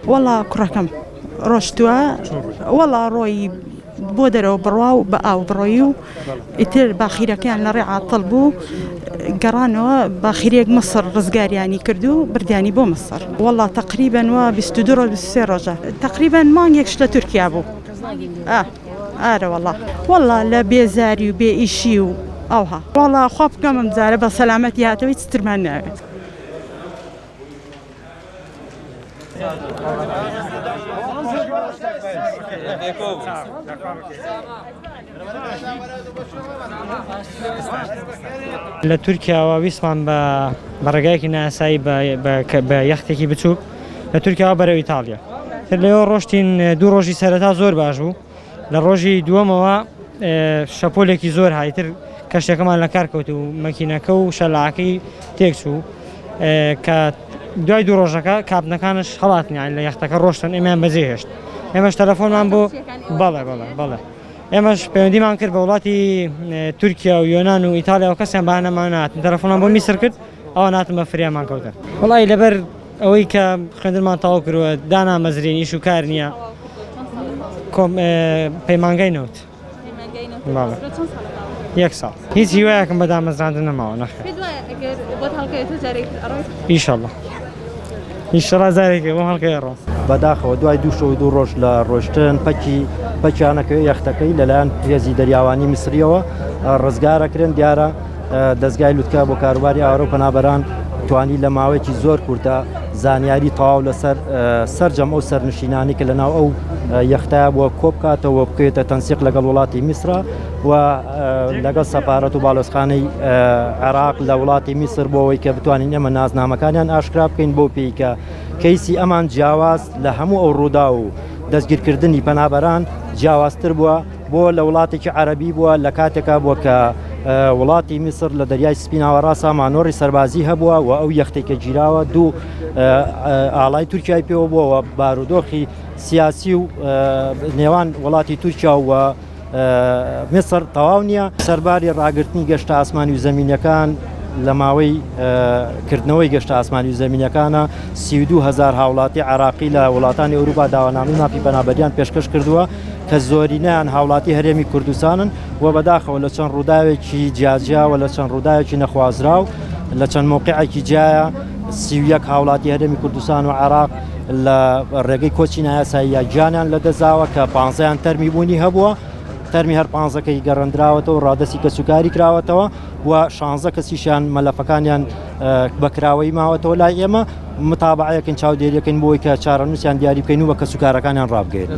والله كركم رشتوا والله روي بودرو برواو بقاو برويو يتر باخيرة كان لرعا طلبو قرانو باخيريك مصر رزقار يعني كردو برداني بو مصر والله تقريبا وبستدورو بالسيروجة تقريبا ما يكش لتركيا بو والله لا بيزاري وبيشيو اوها والله خوب كم مزارة بسلامتي هاتوي تسترمنا لتركيا وويسمان برجاكي ناساي بيختكي بتشوك لتركيا برا إيطاليا ليو روشتين دو روجي سرتا زور باجو لروجي دوما شابولكي زور هايتر كاشتا كمان لكاركوتو ماكيناكو شلاعكي تيكسو ك دوای دو ڕۆژەکە کابنەکانش هەڵاتنی لە یەختەکە ڕۆشتن ئێمەیان بەجێهێشت ئێمەش تەلەفۆنمان بۆ بەڵێ ئێمەش پەیوەندیمان کرد بە وڵاتی تورکیا و یۆنان و ئیتالیا و کەسیان بەهانەمان ناتن تەلەفۆنمان بۆ میسر کرد ئەوە ناتن بە فریامان کەوتە وەڵی لەبەر ئەوەی کە خوێندنمان تەواو کردووە دانا مەزرین ئیش و کار نییە پەیمانگەی نەوت یەک ساڵ هیچ هیوایەکم بە دامەزراندن نەماوە نەخێر ئینشەڵڵا ئینشەڵڵا زارێکی بۆ هەڵکەی ڕۆم بەداخەوە دوای دوو شەو دوو ڕۆژ لە ڕۆشتن پەکیانەکەی یەختەکەی لەلایەن هێزی دەریاوانی میسریەوە ڕزگارەکرێن دیارە دەستگای لوتکە بۆ کاروباری ئاورۆ پەنابەران توانی لە ماوەیەکی زۆر کورتە زانیاری تەواو لەسەر سەرجەم ئەو سەرنشینانی کە لەناو ئەو یەختەیە بۆ کۆبکاتەوە بکەوێتە تەنسیق لەگەڵ وڵاتی میسرە و لەگەڵ سەپارەت و باڵۆزخانەی عێراق لە وڵاتی میسر بۆ ئەوەی کە بتوانین ئێمە نازنامەکانیان ئاشکرا بکەین بۆ پێیکە کەیسی ئەمان جیاواز لە هەموو ئەو ڕوودا و دەستگیرکردنی پەنابەران جیاوازتر بووە بۆ لە وڵاتێکی عەرەبی بووە لە کاتێکا بووە کە وڵاتی میسر لە دەریای سپیناوە ڕاستە مانۆڕی سەربازی هەبووە و ئەو یەختێکە گیراوە دوو ئاڵای تورکیای پێوە بووەوە بارودۆخی سیاسی و نێوان وڵاتی تورکیا و میسر تەواو نییە سەرباری ڕاگررتنی گەشتە ئاسمانی و زەمینەکان لە ماوەی کردنەوەی گەشتە ئاسمانی و زەمینەکانە 32,000 هاوڵاتی عراقی لە وڵاتانی ئەوروپا داوانامی ماپی بەنابەریان پێشکەش کردووە کە زۆرینەیان هاوڵاتی هەرێمی کوردستانن و بەداخەوە لە چەند ڕووداوێکی جیاجیاوە لە چەند ڕووداوێکی نەخوازراو لە چەند موقعێکی جایە 31 هاوڵاتی هەرێمی کوردستان و عێراق لە ڕێگەی کۆچی نایاسایی گیانیان لەدەزاوە کە 15یان تەرمی بوونی هەبووە تەرمی هەر 15کەی گەڕەندراوەتەوە ڕادەسی کەسوکاری کراوەتەوە و 16 کەسیشیان مەلەفەکانیان بەکراوەی ماوەتەوە لای ئێمە متابعەکەن چاودێریەکەین بۆی کە چارەنووسیان دیاری بکەین و بە کەسوکارەکانیان ڕابگەین.